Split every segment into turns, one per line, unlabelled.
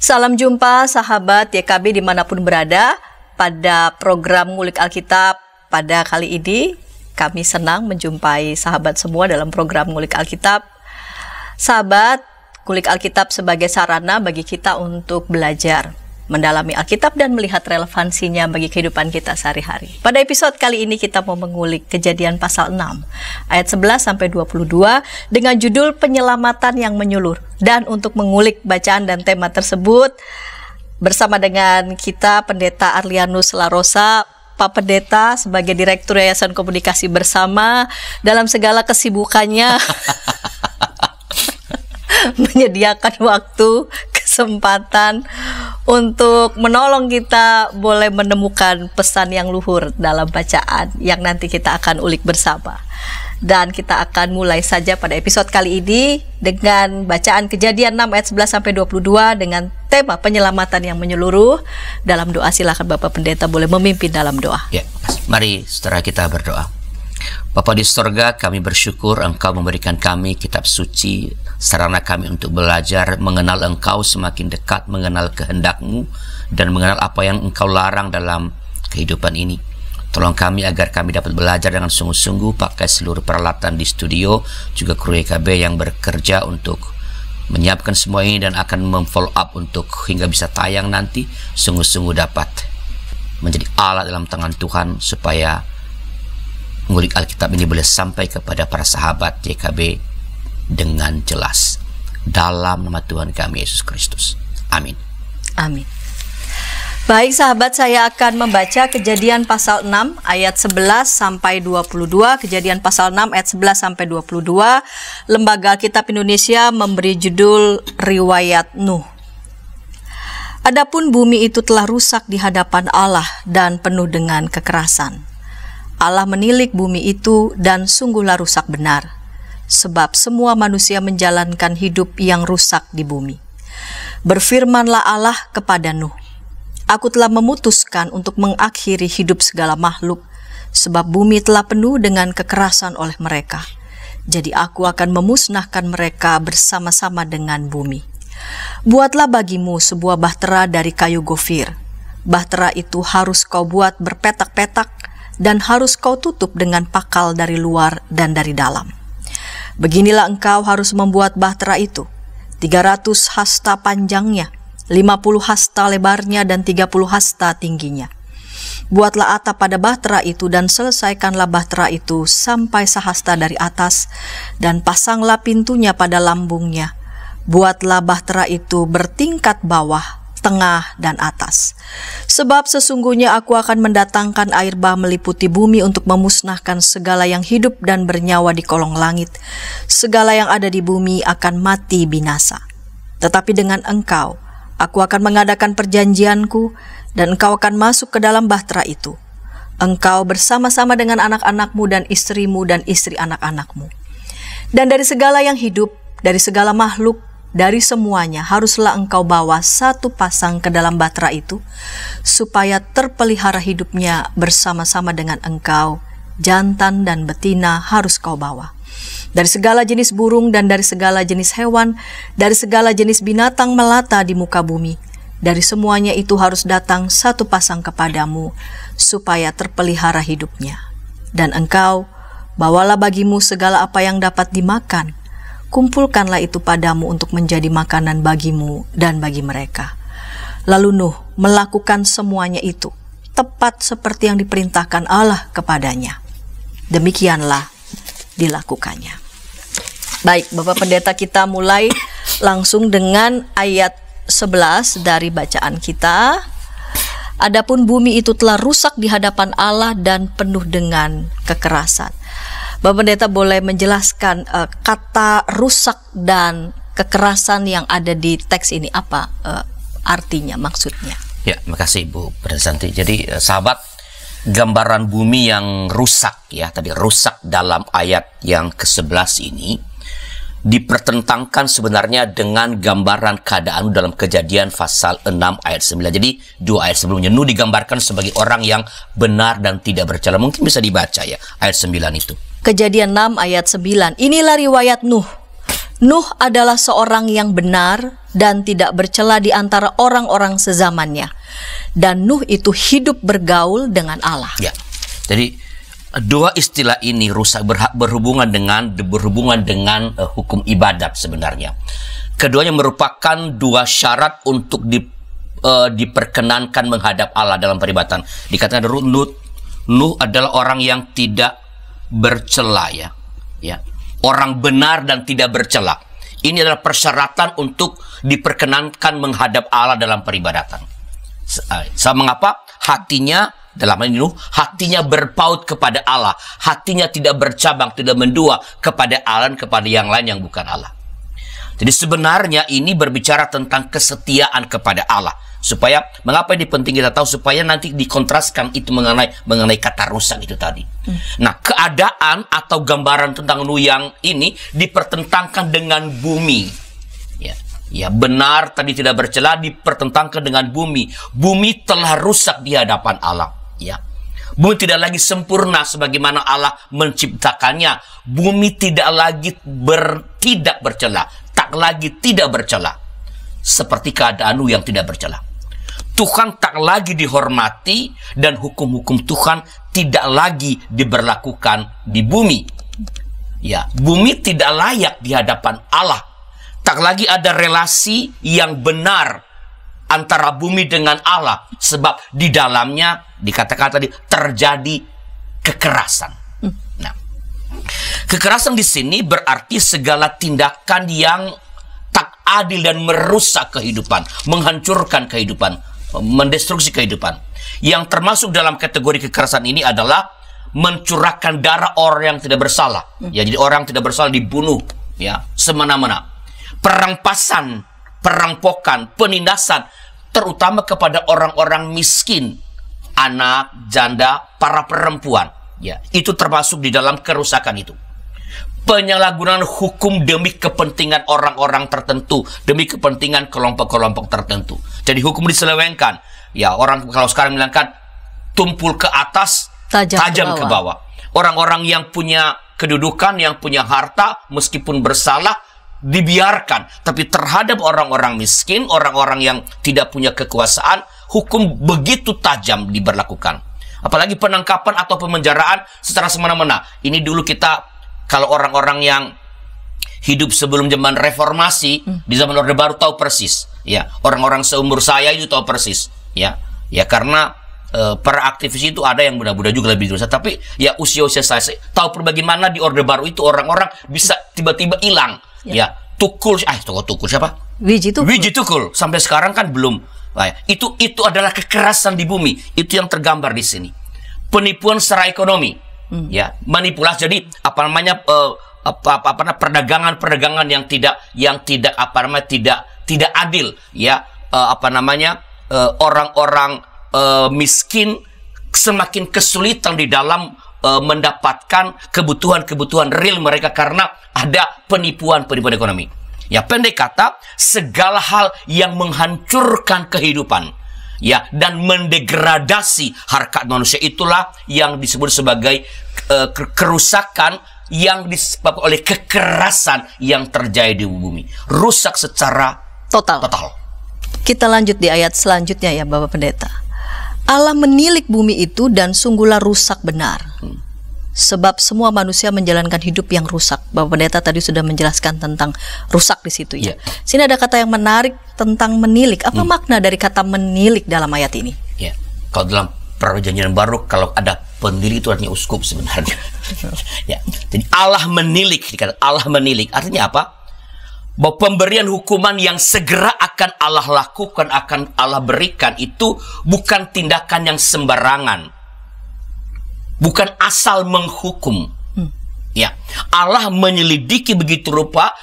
Salam jumpa sahabat YKB dimanapun berada. Pada program Ngulik Alkitab pada kali ini, kami senang menjumpai sahabat semua dalam program Ngulik Alkitab. Sahabat, Ngulik Alkitab sebagai sarana bagi kita untuk belajar, mendalami Alkitab dan melihat relevansinya bagi kehidupan kita sehari-hari. Pada episode kali ini kita mau mengulik Kejadian pasal 6 ayat 11-22 dengan judul Penyelamatan yang Menyulur. Dan untuk mengulik bacaan dan tema tersebut bersama dengan kita Pendeta Arlianus Larosa, Pak Pendeta sebagai Direktur Yayasan Komunikasi Bersama dalam segala kesibukannya menyediakan waktu, kesempatan untuk menolong kita boleh menemukan pesan yang luhur dalam bacaan yang nanti kita akan ulik bersama. Dan kita akan mulai saja pada episode kali ini dengan bacaan Kejadian 6 ayat 11-22 dengan tema penyelamatan yang menyeluruh. Dalam doa silakan Bapak Pendeta boleh memimpin dalam doa.
Ya, mari saudara kita berdoa. Bapa di sorga, kami bersyukur Engkau memberikan kami kitab suci, sarana kami untuk belajar mengenal Engkau semakin dekat, mengenal kehendak-Mu dan mengenal apa yang Engkau larang dalam kehidupan ini. Tolong kami agar kami dapat belajar dengan sungguh-sungguh pakai seluruh peralatan di studio, juga kru YKB yang bekerja untuk menyiapkan semua ini dan akan memfollow up untuk hingga bisa tayang nanti, sungguh-sungguh dapat menjadi alat dalam tangan Tuhan supaya Ngulik Alkitab ini boleh sampai kepada para sahabat YKB dengan jelas. Dalam nama Tuhan kami Yesus Kristus. Amin.
Amin. Baik sahabat, saya akan membaca Kejadian pasal 6 ayat 11-22. Kejadian pasal 6 ayat 11-22. Lembaga Alkitab Indonesia memberi judul Riwayat Nuh. Adapun bumi itu telah rusak di hadapan Allah dan penuh dengan kekerasan. Allah menilik bumi itu dan sungguhlah rusak benar, sebab semua manusia menjalankan hidup yang rusak di bumi. Berfirmanlah Allah kepada Nuh, Aku telah memutuskan untuk mengakhiri hidup segala makhluk, sebab bumi telah penuh dengan kekerasan oleh mereka. Jadi aku akan memusnahkan mereka bersama-sama dengan bumi. Buatlah bagimu sebuah bahtera dari kayu gofir. Bahtera itu harus kau buat berpetak-petak dan harus kau tutup dengan pakal dari luar dan dari dalam. Beginilah engkau harus membuat bahtera itu, 300 hasta panjangnya, 50 hasta lebarnya dan 30 hasta tingginya. Buatlah atap pada bahtera itu dan selesaikanlah bahtera itu sampai sehasta dari atas dan pasanglah pintunya pada lambungnya. Buatlah bahtera itu bertingkat bawah, tengah dan atas. Sebab sesungguhnya aku akan mendatangkan air bah meliputi bumi untuk memusnahkan segala yang hidup dan bernyawa di kolong langit. Segala yang ada di bumi akan mati binasa. Tetapi dengan engkau aku akan mengadakan perjanjianku, dan engkau akan masuk ke dalam bahtera itu. Engkau bersama-sama dengan anak-anakmu dan istrimu dan istri anak-anakmu. Dan dari segala yang hidup, dari segala makhluk, dari semuanya haruslah engkau bawa satu pasang ke dalam bahtera itu, supaya terpelihara hidupnya bersama-sama dengan engkau. Jantan dan betina harus kau bawa. Dari segala jenis burung dan dari segala jenis hewan, dari segala jenis binatang melata di muka bumi, dari semuanya itu harus datang satu pasang kepadamu, supaya terpelihara hidupnya. Dan engkau, bawalah bagimu segala apa yang dapat dimakan, kumpulkanlah itu padamu untuk menjadi makanan bagimu dan bagi mereka. Lalu Nuh melakukan semuanya itu, tepat seperti yang diperintahkan Allah kepadanya. Demikianlah dilakukannya. Baik, Bapak Pendeta, kita mulai langsung dengan ayat 11 dari bacaan kita. Adapun bumi itu telah rusak di hadapan Allah dan penuh dengan kekerasan. Bapak Pendeta boleh menjelaskan kata rusak dan kekerasan yang ada di teks ini apa artinya, maksudnya?
Ya, makasih Ibu Pendeta Santi. Jadi sahabat, gambaran bumi yang rusak ya, tadi rusak dalam ayat yang ke-11 ini dipertentangkan sebenarnya dengan gambaran keadaan dalam Kejadian pasal 6 ayat 9. Jadi dua ayat sebelumnya Nuh digambarkan sebagai orang yang benar dan tidak bercela. Mungkin bisa dibaca ya ayat 9 itu.
Kejadian 6 ayat 9. Inilah riwayat Nuh. Nuh adalah seorang yang benar dan tidak bercela di antara orang-orang sezamannya. Dan Nuh itu hidup bergaul dengan Allah.
Ya. Jadi dua istilah ini rusak berhubungan dengan hukum ibadat sebenarnya. Keduanya merupakan dua syarat untuk diperkenankan menghadap Allah dalam peribadatan. Dikatakan Nuh adalah orang yang tidak bercela, ya. Orang benar dan tidak bercela. Ini adalah persyaratan untuk diperkenankan menghadap Allah dalam peribadatan. Mengapa? Hatinya, dalam hal ini Nuh, hatinya berpaut kepada Allah. Hatinya tidak bercabang, tidak mendua kepada Allah dan kepada yang lain yang bukan Allah. Jadi sebenarnya ini berbicara tentang kesetiaan kepada Allah. Supaya, mengapa ini penting kita tahu? Supaya nanti dikontraskan itu mengenai kata rusak itu tadi. Nah, keadaan atau gambaran tentang Nuh yang ini dipertentangkan dengan bumi. Ya, benar tadi tidak bercela dipertentangkan dengan bumi. Bumi telah rusak di hadapan Allah. Ya. Bumi tidak lagi sempurna sebagaimana Allah menciptakannya. Bumi tidak lagi tidak bercela. Tak lagi tidak bercela. Seperti keadaan Nuh yang tidak bercela. Tuhan tak lagi dihormati dan hukum-hukum Tuhan tidak lagi diberlakukan di bumi. Ya, bumi tidak layak di hadapan Allah. Tak lagi ada relasi yang benar antara bumi dengan Allah, sebab di dalamnya dikatakan tadi terjadi kekerasan. Nah, kekerasan di sini berarti segala tindakan yang tak adil dan merusak kehidupan, menghancurkan kehidupan, mendestruksi kehidupan. Yang termasuk dalam kategori kekerasan ini adalah mencurahkan darah orang yang tidak bersalah. Ya, jadi orang yang tidak bersalah dibunuh, ya, semena-mena. Perampasan, perampokan, penindasan, terutama kepada orang-orang miskin, anak, janda, para perempuan. Ya, itu termasuk di dalam kerusakan itu. Penyalahgunaan hukum demi kepentingan orang-orang tertentu, demi kepentingan kelompok-kelompok tertentu. Jadi hukum diselewengkan. Ya, orang kalau sekarang bilangkan tumpul ke atas, tajam ke bawah. Orang-orang yang punya kedudukan, yang punya harta, meskipun bersalah, dibiarkan. Tapi terhadap orang-orang miskin, orang-orang yang tidak punya kekuasaan, hukum begitu tajam diberlakukan. Apalagi penangkapan atau pemenjaraan secara semena-mena. Ini dulu kita, kalau orang-orang yang hidup sebelum zaman reformasi, di zaman Orde Baru tahu persis. Ya, orang-orang seumur saya itu tahu persis. Ya, karena para aktivis itu ada yang muda-muda juga lebih dulu. Tapi ya usia-usia saya tahu bagaimana di Orde Baru itu orang-orang bisa tiba-tiba hilang. Ya, Tukul, Tukul siapa?
Wiji
Tukul. Sampai sekarang kan belum. Itu adalah kekerasan di bumi. Itu yang tergambar di sini. Penipuan secara ekonomi. Ya, manipulasi. Jadi perdagangan yang tidak adil. Ya, orang-orang miskin semakin kesulitan di dalam mendapatkan kebutuhan real mereka karena ada penipuan ekonomi. Ya, pendek kata, segala hal yang menghancurkan kehidupan, ya, dan mendegradasi harkat manusia, itulah yang disebut sebagai kerusakan yang disebabkan oleh kekerasan yang terjadi di bumi. Rusak secara total.
Kita lanjut di ayat selanjutnya ya Bapak Pendeta. Allah menilik bumi itu dan sungguhlah rusak benar. Sebab semua manusia menjalankan hidup yang rusak. Bapak Pendeta tadi sudah menjelaskan tentang rusak di situ ya. Sini ada kata yang menarik tentang menilik. Apa makna dari kata menilik dalam ayat ini?
Ya, kalau dalam Perjanjian Baru, kalau ada penilik itu artinya uskup sebenarnya. Ya, jadi Allah menilik, dikatakan Allah menilik. Artinya apa? Bahwa pemberian hukuman yang segera akan Allah lakukan, akan Allah berikan, itu bukan tindakan yang sembarangan. Bukan asal menghukum. Ya, Allah menyelidiki begitu rupa,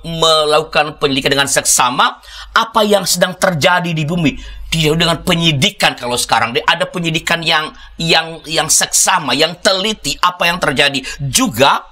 melakukan penyelidikan dengan seksama apa yang sedang terjadi di bumi. Tidak dengan penyidikan. Kalau sekarang ada penyidikan yang seksama, yang teliti apa yang terjadi. Juga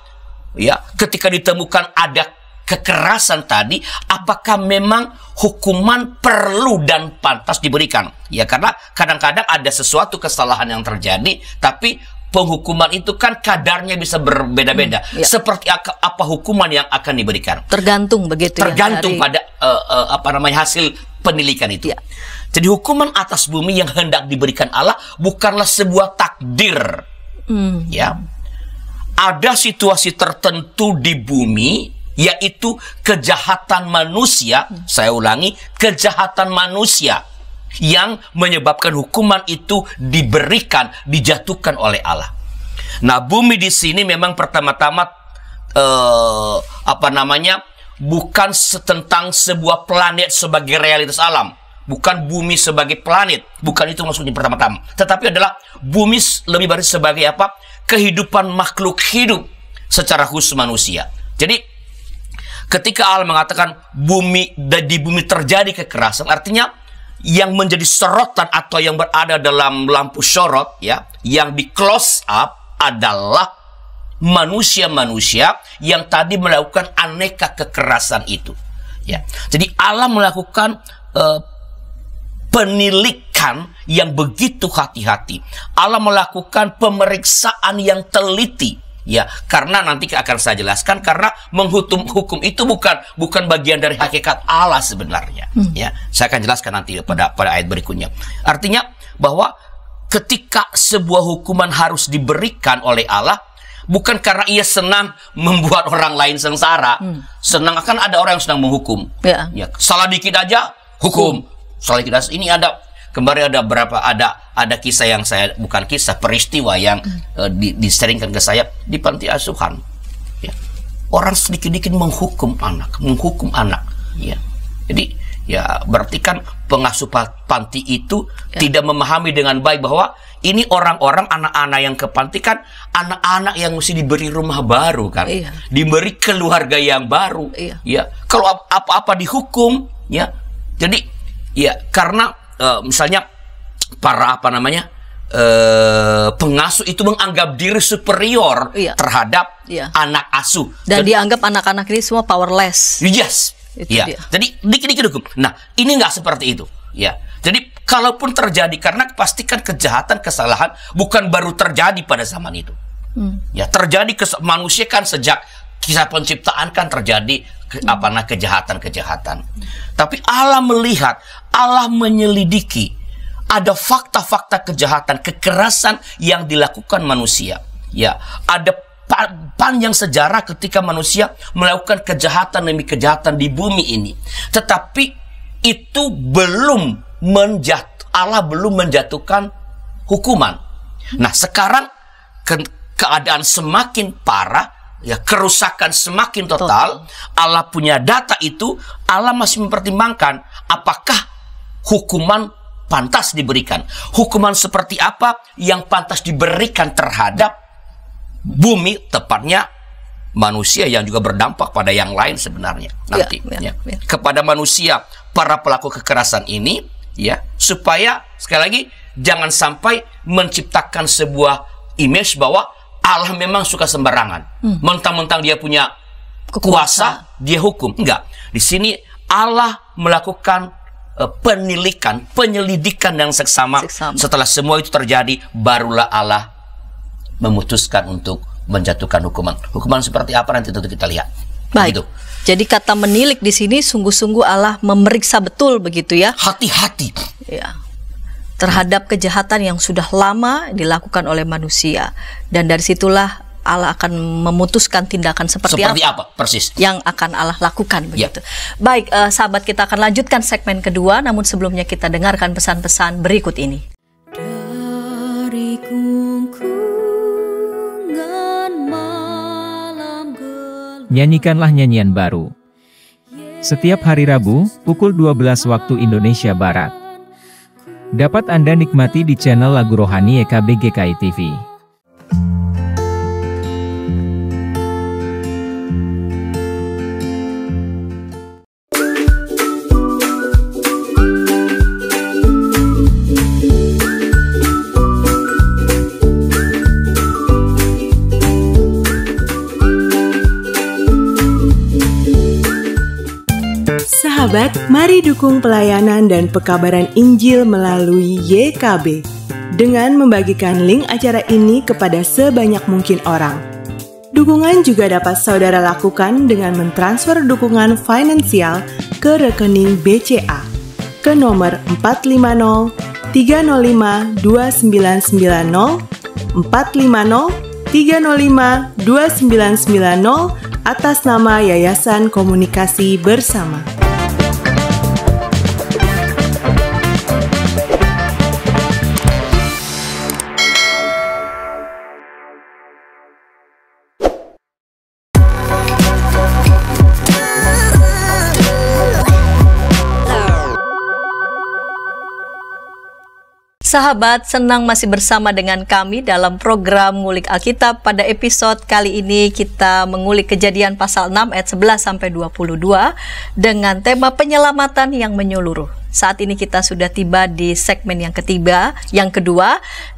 ya, ketika ditemukan ada kekerasan tadi, apakah memang hukuman perlu dan pantas diberikan? Ya, karena kadang-kadang ada sesuatu kesalahan yang terjadi, tapi penghukuman itu kan kadarnya bisa berbeda-beda. Seperti apa hukuman yang akan diberikan?
Tergantung begitu.
Tergantung pada hasil penilikan itu. Jadi hukuman atas bumi yang hendak diberikan Allah bukanlah sebuah takdir. Ya, ada situasi tertentu di bumi, yaitu kejahatan manusia. Saya ulangi, kejahatan manusia yang menyebabkan hukuman itu diberikan, dijatuhkan oleh Allah. Nah, bumi di sini memang pertama-tama bukan tentang sebuah planet sebagai realitas alam, bukan bumi sebagai planet, bukan itu maksudnya pertama-tama. Tetapi adalah bumi lebih baris sebagai apa? Kehidupan makhluk hidup secara khusus manusia. Jadi ketika Allah mengatakan di bumi terjadi kekerasan, artinya yang menjadi sorotan atau yang berada dalam lampu sorot, ya, yang di close up adalah manusia-manusia yang tadi melakukan aneka kekerasan itu. Ya, jadi Allah melakukan penilikan yang begitu hati-hati. Allah melakukan pemeriksaan yang teliti. Ya, karena nanti akan saya jelaskan, karena hukum itu bukan bagian dari hakikat Allah sebenarnya. Ya, saya akan jelaskan nanti pada ayat berikutnya. Artinya bahwa ketika sebuah hukuman harus diberikan oleh Allah, bukan karena ia senang membuat orang lain sengsara. Senang, akan ada orang yang senang menghukum. Ya, salah dikit aja hukum. Salah dikit aja. Ini kemarin ada kisah yang bukan kisah, peristiwa yang diseringkan ke saya di panti asuhan. Ya. Orang sedikit-sedikit menghukum anak. Ya. Jadi ya berarti kan pengasuh panti itu tidak memahami dengan baik bahwa ini orang-orang, anak-anak yang ke panti kan anak-anak yang mesti diberi rumah baru kan, diberi keluarga yang baru. Ya, kalau apa-apa dihukum, ya. Jadi ya karena misalnya para pengasuh itu menganggap diri superior terhadap anak asuh,
dan dianggap anak-anak ini semua powerless.
Yes, ya. Jadi dikit-dikit hukum. Nah, ini nggak seperti itu. Ya, jadi kalaupun terjadi, karena pastikan kejahatan, kesalahan bukan baru terjadi pada zaman itu. Ya, terjadi manusia kan sejak kisah penciptaan kan terjadi kejahatan-kejahatan. Tapi Allah melihat, Allah menyelidiki, ada fakta-fakta kejahatan, kekerasan yang dilakukan manusia. Ya, ada panjang sejarah ketika manusia melakukan kejahatan demi kejahatan di bumi ini. Tetapi itu Allah belum menjatuhkan hukuman. Nah, sekarang keadaan semakin parah. Ya, kerusakan semakin total. Allah punya data itu. Allah masih mempertimbangkan apakah hukuman pantas diberikan. Hukuman seperti apa yang pantas diberikan terhadap bumi, tepatnya manusia yang juga berdampak pada yang lain sebenarnya nanti. Kepada manusia, para pelaku kekerasan ini, ya, supaya sekali lagi jangan sampai menciptakan sebuah image bahwa Allah memang suka sembarangan. Mentang-mentang dia punya kuasa, dia hukum. Enggak. Di sini Allah melakukan penilikan, penyelidikan yang seksama. Setelah semua itu terjadi, barulah Allah memutuskan untuk menjatuhkan hukuman. Hukuman seperti apa nanti tentu kita lihat.
Baik. Begitu. Jadi kata menilik di sini sungguh-sungguh Allah memeriksa betul begitu ya.
Hati-hati.
Ya. Terhadap kejahatan yang sudah lama dilakukan oleh manusia, dan dari situlah Allah akan memutuskan tindakan seperti apa
persis
yang akan Allah lakukan begitu. Baik, sahabat, kita akan lanjutkan segmen kedua, namun sebelumnya kita dengarkan pesan-pesan berikut ini. Dari kungkungan malam gelap.
Nyanyikanlah nyanyian baru. Setiap hari Rabu, pukul 12 waktu Indonesia Barat. Dapat Anda nikmati di channel Lagu Rohani YKB GKI TV.
Sahabat, mari dukung pelayanan dan pekabaran Injil melalui YKB. dengan membagikan link acara ini kepada sebanyak mungkin orang. Dukungan juga dapat saudara lakukan dengan mentransfer dukungan finansial ke rekening BCA ke nomor 450 305 2990 450 305 2990 atas nama Yayasan Komunikasi Bersama.
Sahabat, senang masih bersama dengan kami dalam program Ngulik Alkitab. Pada episode kali ini kita mengulik Kejadian pasal 6 ayat 11 sampai 22 dengan tema penyelamatan yang menyeluruh. Saat ini kita sudah tiba di segmen yang kedua,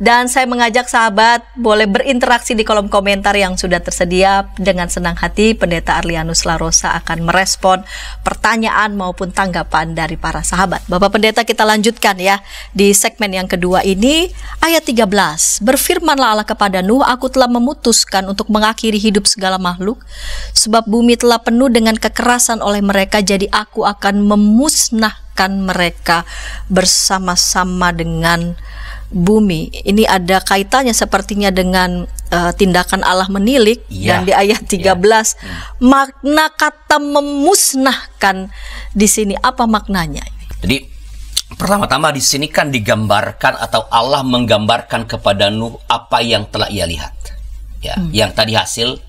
dan saya mengajak sahabat boleh berinteraksi di kolom komentar yang sudah tersedia. Dengan senang hati Pendeta Arlianus Larosa akan merespon pertanyaan maupun tanggapan dari para sahabat. Bapak Pendeta, kita lanjutkan ya di segmen yang kedua ini, ayat 13. Berfirmanlah Allah kepada Nuh, aku telah memutuskan untuk mengakhiri hidup segala makhluk, sebab bumi telah penuh dengan kekerasan oleh mereka, jadi aku akan memusnahkan mereka bersama-sama dengan bumi. Ini ada kaitannya sepertinya dengan tindakan Allah menilik, dan di ayat 13 makna kata memusnahkan di sini apa maknanya?
Jadi pertama-tama di sini kan digambarkan atau Allah menggambarkan kepada Nuh apa yang telah ia lihat. Ya, yang tadi hasil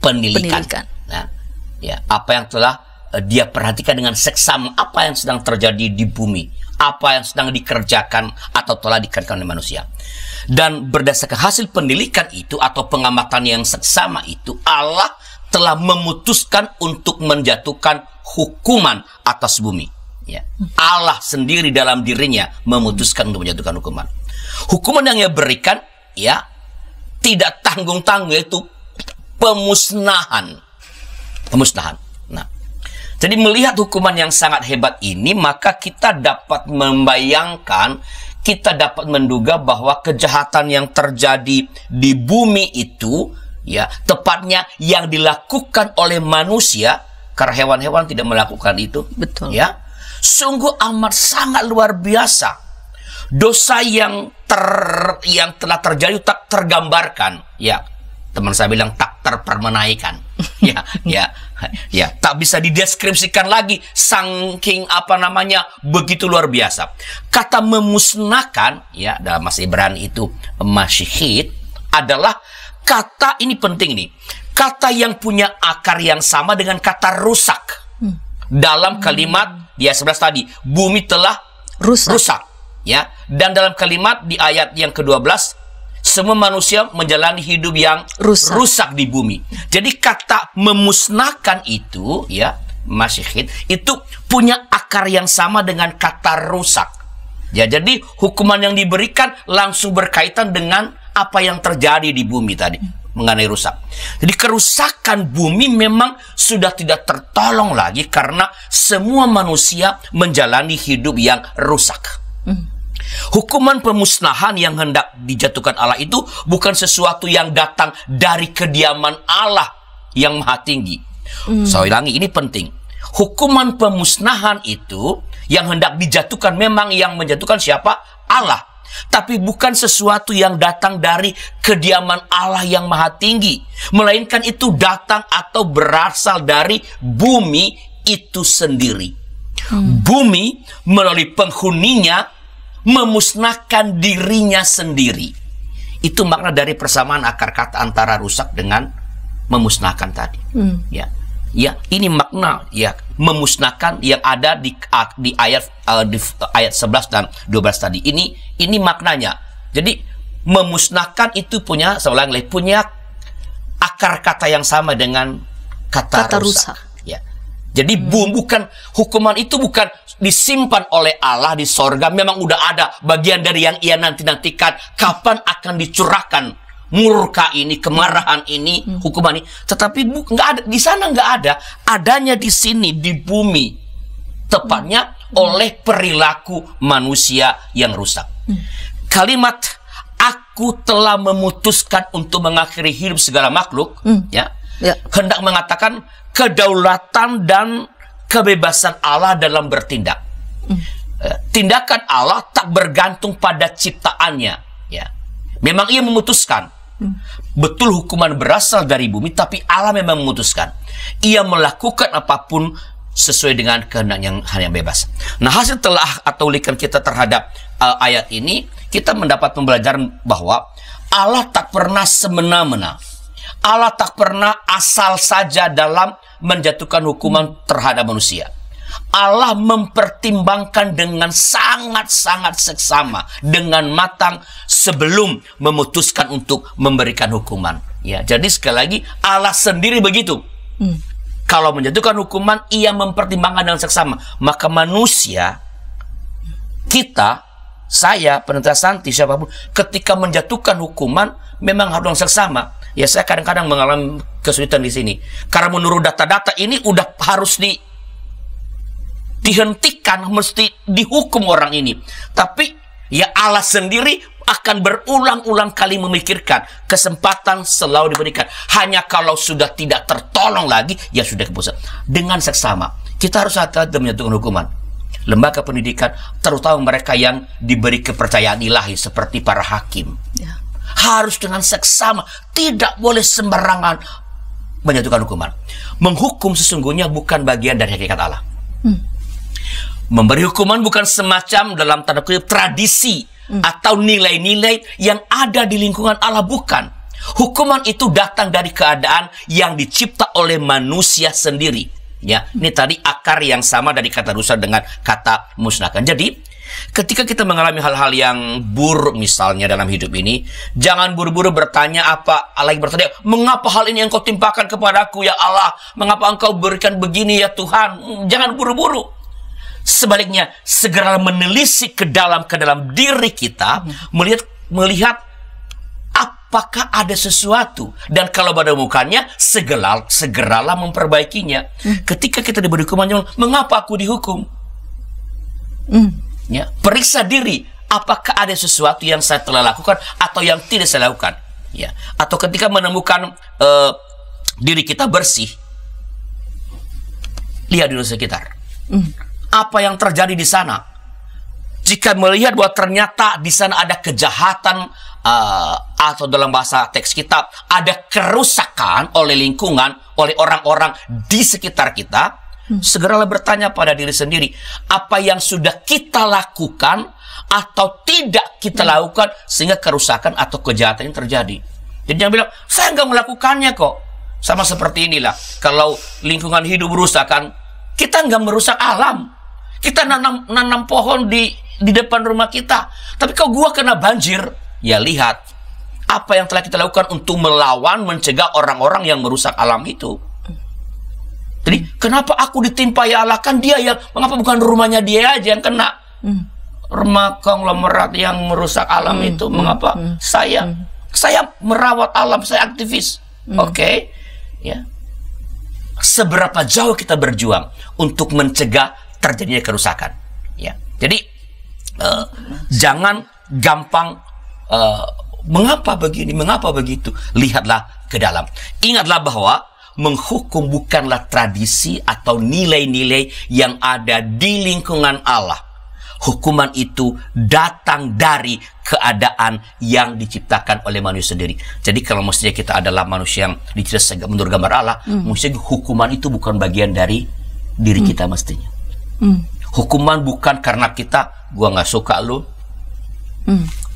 penilikan. Nah, ya, apa yang telah dia perhatikan dengan seksama apa yang sedang terjadi di bumi, apa yang sedang dikerjakan atau telah dikerjakan oleh manusia. Dan berdasarkan hasil pendidikan itu atau pengamatan yang seksama itu, Allah telah memutuskan untuk menjatuhkan hukuman atas bumi. Ya. Allah sendiri dalam dirinya memutuskan untuk menjatuhkan hukuman. Hukuman yang ia berikan, ya, tidak tanggung-tanggung, yaitu pemusnahan. Nah, jadi melihat hukuman yang sangat hebat ini, maka kita dapat membayangkan, kita dapat menduga bahwa kejahatan yang terjadi di bumi itu, ya, tepatnya yang dilakukan oleh manusia, karena hewan-hewan tidak melakukan itu.
Betul.
Ya, sungguh amat sangat luar biasa. Dosa yang telah terjadi tak tergambarkan, ya. Teman saya bilang tak terpermenaikan. ya, tak bisa dideskripsikan lagi, saking begitu luar biasa. Kata memusnahkan, ya, dalam bahasa Ibrani itu mashihit, adalah kata, ini penting nih, kata yang punya akar yang sama dengan kata rusak. Dalam kalimat di ayat 11 tadi, bumi telah rusak, ya. Dan dalam kalimat di ayat yang ke-12, semua manusia menjalani hidup yang rusak di bumi. Jadi kata memusnahkan itu, ya, mashihit, itu punya akar yang sama dengan kata rusak. Ya, jadi hukuman yang diberikan langsung berkaitan dengan apa yang terjadi di bumi tadi mengenai rusak. Jadi kerusakan bumi memang sudah tidak tertolong lagi karena semua manusia menjalani hidup yang rusak. Hukuman pemusnahan yang hendak dijatuhkan Allah itu bukan sesuatu yang datang dari kediaman Allah yang maha tinggi. Saya ulangi, ini penting. Hukuman pemusnahan itu yang hendak dijatuhkan, memang yang menjatuhkan siapa? Allah. Tapi bukan sesuatu yang datang dari kediaman Allah yang maha tinggi, melainkan itu datang atau berasal dari bumi itu sendiri. Bumi melalui penghuninya memusnahkan dirinya sendiri. Itu makna dari persamaan akar kata antara rusak dengan memusnahkan tadi. Ya, ini makna, ya, memusnahkan yang ada di ayat 11 dan 12 tadi. Ini maknanya. Jadi memusnahkan itu punya akar kata yang sama dengan kata rusak. Ya. Jadi bukan hukuman itu bukan disimpan oleh Allah di sorga, memang udah ada bagian dari yang ia nanti-nantikan kapan akan dicurahkan murka ini, kemarahan ini, hukuman ini. Tetapi nggak ada di sana, nggak ada. Adanya di sini, di bumi, tepatnya oleh perilaku manusia yang rusak. Kalimat aku telah memutuskan untuk mengakhiri hidup segala makhluk, hendak mengatakan kedaulatan dan kebebasan Allah dalam bertindak. Tindakan Allah tak bergantung pada ciptaannya. Ya, memang ia memutuskan. Betul hukuman berasal dari bumi, tapi Allah memang memutuskan. Ia melakukan apapun sesuai dengan kehendak yang bebas. Nah, hasil telah atau ulikan kita terhadap ayat ini, kita mendapat pembelajaran bahwa Allah tak pernah semena-mena. Allah tak pernah asal saja dalam menjatuhkan hukuman terhadap manusia. Allah mempertimbangkan dengan sangat-sangat seksama, dengan matang sebelum memutuskan untuk memberikan hukuman. Ya, jadi sekali lagi Allah sendiri begitu. Kalau menjatuhkan hukuman, ia mempertimbangkan dengan seksama. Maka manusia, kita, saya, Pendeta Santi, siapapun, ketika menjatuhkan hukuman, memang harus dengan seksama. Ya, saya kadang-kadang mengalami kesulitan di sini. Karena menurut data-data ini udah harus dihentikan, mesti dihukum orang ini. Tapi ya Allah sendiri akan berulang-ulang kali memikirkan. Kesempatan selalu diberikan. Hanya kalau sudah tidak tertolong lagi, ya sudah keputusan. Dengan seksama, kita harus hati-hati menjatuhkan hukuman. Lembaga pendidikan, terutama mereka yang diberi kepercayaan ilahi seperti para hakim, harus dengan seksama, tidak boleh sembarangan menjatuhkan hukuman. Menghukum sesungguhnya bukan bagian dari hakikat Allah. Memberi hukuman bukan semacam dalam tanda kutip tradisi atau nilai-nilai yang ada di lingkungan Allah, bukan. Hukuman itu datang dari keadaan yang dicipta oleh manusia sendiri. Ya, ini tadi akar yang sama dari kata dosa dengan kata musnahkan. Jadi, ketika kita mengalami hal-hal yang buruk misalnya dalam hidup ini, jangan buru-buru bertanya bertanya, mengapa hal ini engkau timpakan kepadaku ya Allah? Mengapa engkau berikan begini ya Tuhan? Jangan buru-buru. Sebaliknya, segera menelisik ke dalam diri kita, melihat apakah ada sesuatu, dan kalau menemukannya, segeralah memperbaikinya. Ketika kita diberi hukuman, mengapa aku dihukum? Ya, periksa diri, apakah ada sesuatu yang saya telah lakukan atau yang tidak saya lakukan. Ya, atau ketika menemukan diri kita bersih, lihat di sekitar. Apa yang terjadi di sana? Jika melihat bahwa ternyata di sana ada kejahatan, atau dalam bahasa teks kita ada kerusakan oleh lingkungan, oleh orang-orang di sekitar kita, segeralah bertanya pada diri sendiri, apa yang sudah kita lakukan atau tidak kita lakukan sehingga kerusakan atau kejahatan yang terjadi. Jadi jangan bilang, saya nggak melakukannya kok. Sama seperti inilah, kalau lingkungan hidup rusak kan, kita nggak merusak alam. Kita nanam pohon di depan rumah kita. Tapi kalau gua kena banjir, ya lihat apa yang telah kita lakukan untuk melawan, mencegah orang-orang yang merusak alam itu. Jadi kenapa aku ditimpa ya Allah? Kan dia yang, mengapa bukan rumahnya dia aja yang kena? Rumah konglomerat yang merusak alam itu, mengapa saya merawat alam, saya aktivis. Oke. Ya. Seberapa jauh kita berjuang untuk mencegah terjadinya kerusakan. Ya. Jadi jangan gampang mengapa begini, mengapa begitu. Lihatlah ke dalam. Ingatlah bahwa menghukum bukanlah tradisi atau nilai-nilai yang ada di lingkungan Allah. Hukuman itu datang dari keadaan yang diciptakan oleh manusia sendiri. Jadi kalau mestinya kita adalah manusia yang diciptakan menurut gambar Allah, mestinya hukuman itu bukan bagian dari diri kita mestinya. Hukuman bukan karena gua nggak suka lu.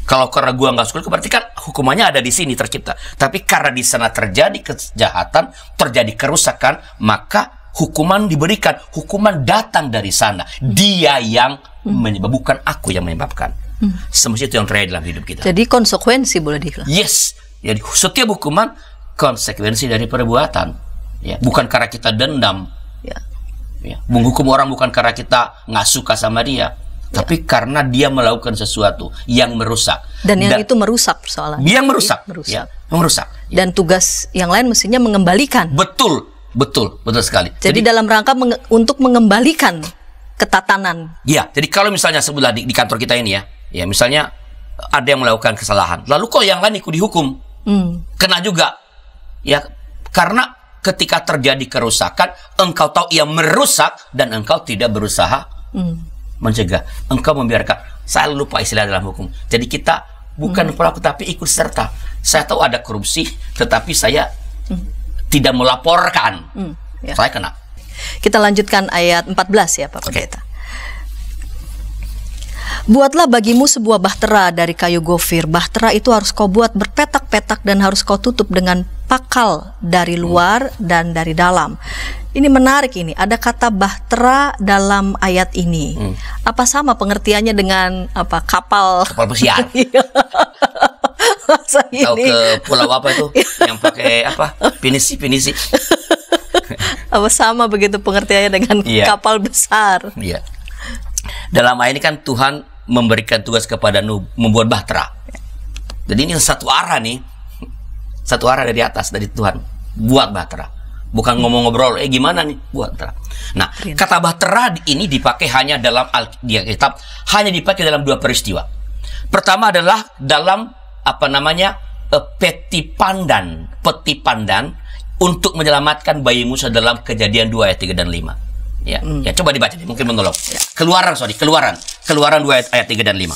Kalau karena gua nggak suka, berarti kan hukumannya ada di sini tercipta. Tapi karena di sana terjadi kejahatan, terjadi kerusakan, maka hukuman diberikan. Hukuman datang dari sana. Dia yang menyebabkan, bukan aku yang menyebabkan. Semestinya itu yang terjadi dalam hidup kita.
Jadi konsekuensi boleh dibilang.
Yes. Jadi setiap hukuman konsekuensi dari perbuatan. Ya, bukan karena kita dendam. Ya, menghukum orang bukan karena kita nggak suka sama dia, tapi karena dia melakukan sesuatu yang merusak.
Dan itu merusak persoalan.
Yang merusak. Ya, merusak.
Dan tugas yang lain mestinya mengembalikan.
Betul sekali.
Jadi dalam rangka untuk mengembalikan ketatanan.
Ya, jadi kalau misalnya sebutlah di kantor kita ini ya misalnya ada yang melakukan kesalahan, lalu kok yang lain ikut dihukum, kena juga, ya, karena ketika terjadi kerusakan, engkau tahu ia merusak dan engkau tidak berusaha mencegah, engkau membiarkan. Saya lupa istilah dalam hukum. Jadi kita bukan pelaku tapi ikut serta. Saya tahu ada korupsi, tetapi saya tidak melaporkan.
Ya.
Saya kena.
Kita lanjutkan ayat 14 ya Pak Pendeta. Buatlah bagimu sebuah bahtera dari kayu gofir. Bahtera itu harus kau buat berpetak-petak dan harus kau tutup dengan pakal dari luar dan dari dalam. Ini menarik ini. Ada kata bahtera dalam ayat ini. Apa sama pengertiannya dengan apa kapal?
Kapal pesiar. Tahu ke pulau apa itu yang pakai apa? Pinisi.
Apa sama begitu pengertiannya dengan kapal besar?
Iya. Dalam ayat ini kan Tuhan memberikan tugas kepada Nuh membuat bahtera. Jadi ini satu arah nih. Satu arah dari atas, dari Tuhan. Buat bahtera. Bukan ngomong-ngobrol, gimana nih buat bahtera. Nah, kata bahtera ini dipakai hanya dalam Alkitab, hanya dipakai dalam dua peristiwa. Pertama adalah dalam peti pandan untuk menyelamatkan bayi Musa dalam Kejadian 2 ayat 3 dan 5. Ya, coba dibaca, mungkin menolong. Keluaran 2 ayat 3 dan 5.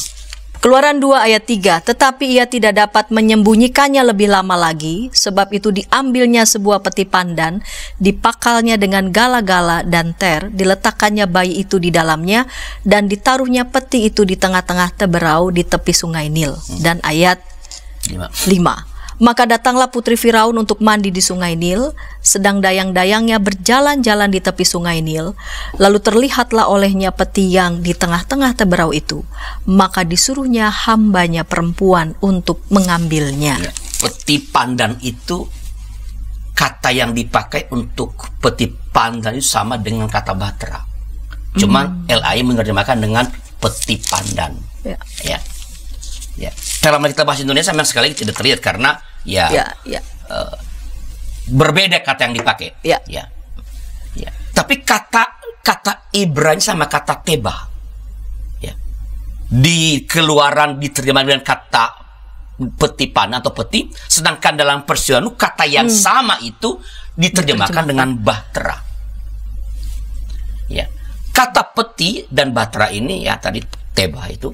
Keluaran 2 ayat 3, tetapi ia tidak dapat menyembunyikannya lebih lama lagi, sebab itu diambilnya sebuah peti pandan, dipakalnya dengan gala-gala dan ter, diletakkannya bayi itu di dalamnya, dan ditaruhnya peti itu di tengah-tengah teberau di tepi sungai Nil. Dan ayat 5. Maka datanglah putri Firaun untuk mandi di sungai Nil, sedang dayang-dayangnya berjalan-jalan di tepi sungai Nil, lalu terlihatlah olehnya peti yang di tengah-tengah teberau itu, maka disuruhnya hambanya perempuan untuk mengambilnya.
Peti pandan itu, kata yang dipakai untuk peti pandan itu sama dengan kata bahtera. Cuman LAI menerjemahkan dengan peti pandan. Ya. Dalam kita bahasa Indonesia memang sekali lagi tidak terlihat karena berbeda kata yang dipakai. Tapi kata Ibrani sama kata teba. Di Keluaran diterjemahkan dengan kata peti pandan atau peti, sedangkan dalam peristiwa Nuh kata yang sama itu diterjemahkan dengan bahtera. Kata peti dan bahtera ini tadi teba itu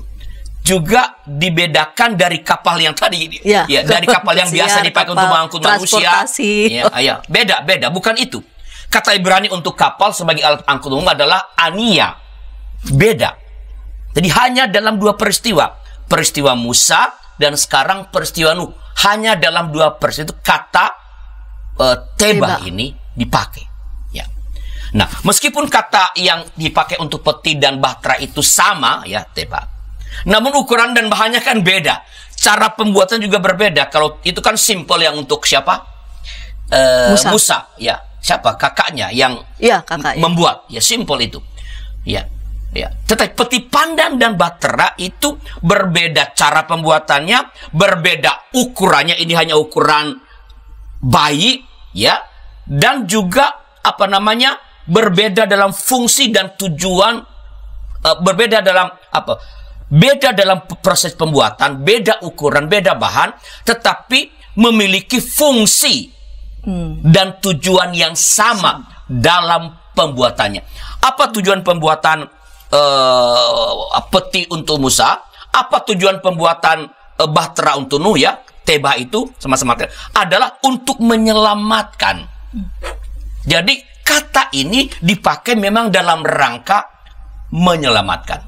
juga dibedakan dari kapal yang tadi, dari kapal yang biasa dipakai untuk mengangkut manusia. Beda, bukan itu. Kata Ibrani untuk kapal sebagai alat angkut umum adalah ania. Beda. Jadi hanya dalam dua peristiwa Musa dan sekarang peristiwa Nuh, hanya dalam dua peristiwa itu kata teba ini dipakai. Nah, meskipun kata yang dipakai untuk peti dan bahtera itu sama, teba, namun ukuran dan bahannya kan beda. Cara pembuatan juga berbeda. Kalau itu kan simple yang untuk siapa? Musa. Siapa? Kakaknya yang membuat. Simple itu. Tetapi peti pandan dan bahtera itu berbeda cara pembuatannya, berbeda ukurannya. Ini hanya ukuran bayi, dan juga berbeda dalam fungsi dan tujuan, berbeda dalam beda dalam proses pembuatan, beda ukuran, beda bahan, tetapi memiliki fungsi dan tujuan yang sama dalam pembuatannya. Apa tujuan pembuatan peti untuk Musa? Apa tujuan pembuatan bahtera untuk Nuh, teba itu sama-sama adalah untuk menyelamatkan. Jadi kata ini dipakai memang dalam rangka menyelamatkan.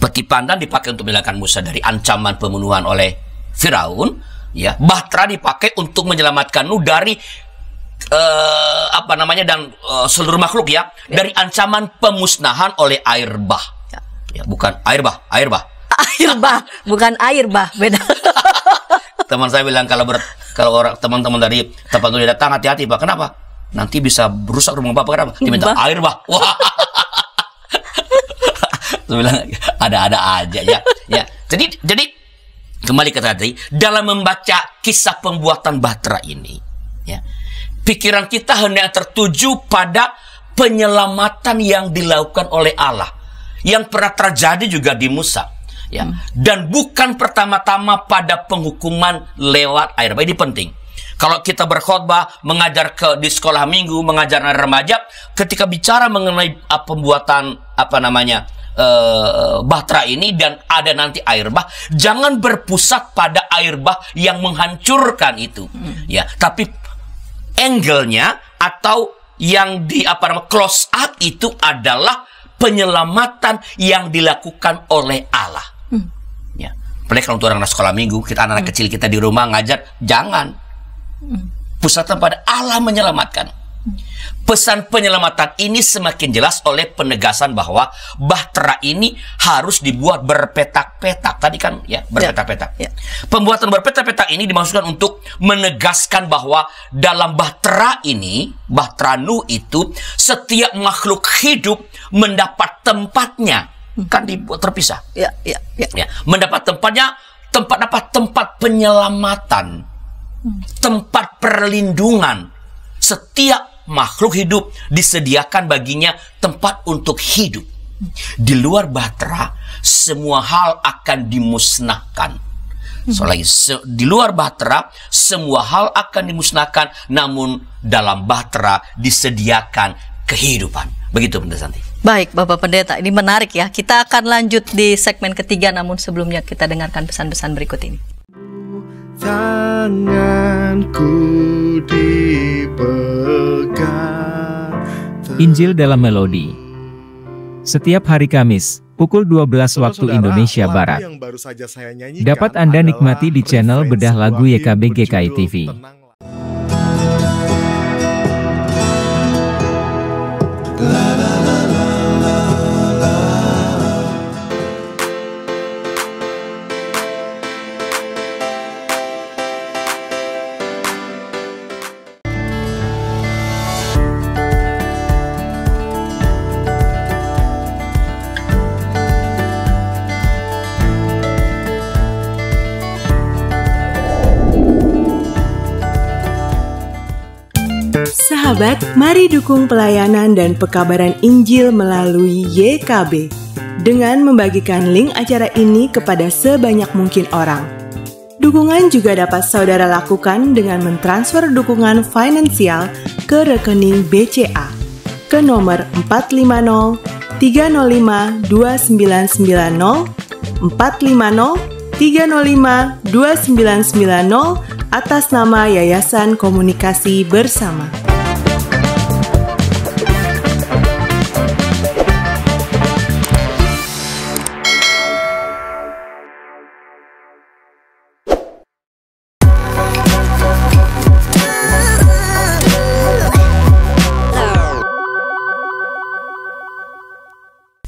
Peti pandan dipakai untuk menyelamatkan Musa dari ancaman pembunuhan oleh Firaun. Bahtera dipakai untuk menyelamatkan Nuh dari seluruh makhluk dari ancaman pemusnahan oleh air bah. Bukan air bah. Air bah, bukan air bah, beda. Teman saya bilang kalau teman-teman dari tempat itu datang, hati-hati Pak. Kenapa? Nanti bisa merusak rumah Bapak. Kenapa? Dia minta air bah. Wah. Saya bilang ada-ada aja Jadi kembali ke tadi, dalam membaca kisah pembuatan bahtera ini, pikiran kita hendak tertuju pada penyelamatan yang dilakukan oleh Allah, yang pernah terjadi juga di Musa, Ya, dan bukan pertama-tama pada penghukuman lewat air bah. Ini penting. Kalau kita berkhotbah, mengajar di sekolah minggu, mengajar anak remaja, ketika bicara mengenai pembuatan bahtera ini dan ada nanti air bah, jangan berpusat pada air bah yang menghancurkan itu, ya. Tapi angle-nya atau yang close up itu adalah penyelamatan yang dilakukan oleh Allah. Ya. Apalagi kalau untuk anak sekolah minggu, kita anak-anak kecil kita di rumah ngajar, jangan pusatkan pada Allah menyelamatkan. Pesan penyelamatan ini semakin jelas oleh penegasan bahwa bahtera ini harus dibuat berpetak-petak. Tadi kan ya, berpetak-petak.
Ya.
Pembuatan berpetak-petak ini dimaksudkan untuk menegaskan bahwa dalam bahtera ini, bahtera Nuh itu, setiap makhluk hidup mendapat tempatnya. Kan dibuat terpisah.
Ya.
Mendapat tempatnya, tempat penyelamatan, tempat perlindungan. Setiap makhluk hidup disediakan baginya tempat untuk hidup. Di luar bahtera, semua hal akan dimusnahkan. Di luar bahtera, semua hal akan dimusnahkan, namun dalam bahtera disediakan kehidupan. Begitu, Pendeta Santi.
Baik, Bapak Pendeta, ini menarik ya. Kita akan lanjut di segmen ketiga, namun sebelumnya kita dengarkan pesan-pesan berikut ini.
Tanganku dipegang.
Injil dalam Melodi. Setiap hari Kamis, pukul 12 waktu Indonesia Barat. Dapat Anda nikmati di channel Bedah Lagu YKB GKI TV.
Sahabat, mari dukung pelayanan dan pekabaran Injil melalui YKB dengan membagikan link acara ini kepada sebanyak mungkin orang. Dukungan juga dapat saudara lakukan dengan mentransfer dukungan finansial ke rekening BCA ke nomor 450 305 2990 450 305 2990 atas nama Yayasan Komunikasi Bersama.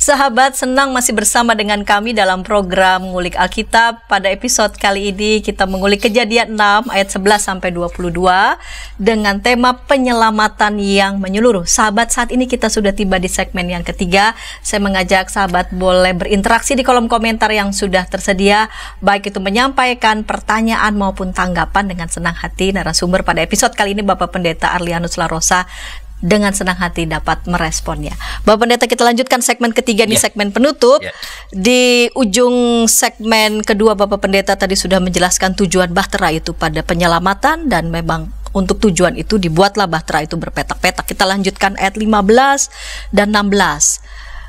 Sahabat, senang masih bersama dengan kami dalam program Ngulik Alkitab. Pada episode kali ini kita mengulik Kejadian 6 ayat 11 sampai 22 dengan tema penyelamatan yang menyeluruh. Sahabat, saat ini kita sudah tiba di segmen yang ketiga. Saya mengajak sahabat boleh berinteraksi di kolom komentar yang sudah tersedia, baik itu menyampaikan pertanyaan maupun tanggapan. Dengan senang hati narasumber pada episode kali ini Bapak Pendeta Arlianus Larosa dengan senang hati dapat meresponnya. Bapak Pendeta, kita lanjutkan segmen ketiga nih, segmen penutup. Di ujung segmen kedua Bapak Pendeta tadi sudah menjelaskan tujuan bahtera itu pada penyelamatan, dan memang untuk tujuan itu dibuatlah bahtera itu berpetak-petak. Kita lanjutkan ayat 15 dan 16.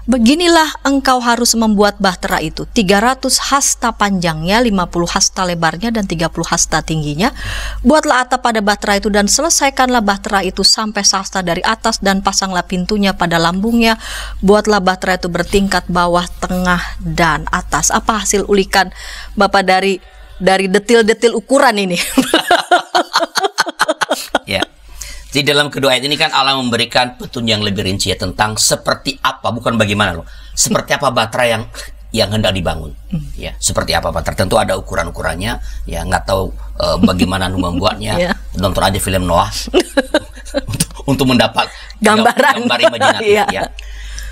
Beginilah engkau harus membuat bahtera itu, 300 hasta panjangnya, 50 hasta lebarnya, dan 30 hasta tingginya. Buatlah atap pada bahtera itu dan selesaikanlah bahtera itu sampai sahsta dari atas, dan pasanglah pintunya pada lambungnya. Buatlah bahtera itu bertingkat bawah, tengah, dan atas. Apa hasil ulikan Bapak dari detil-detil ukuran ini?
Ya. Di dalam kedua ayat ini kan Allah memberikan petunjuk yang lebih rinci ya, tentang seperti apa, bukan bagaimana loh, seperti apa bahtera yang hendak dibangun. Ya, seperti apa bahtera. Tentu ada ukuran-ukurannya. Ya, nggak tahu bagaimana membuatnya. Nonton aja film Noah untuk mendapat gambar imajinatif. Ya.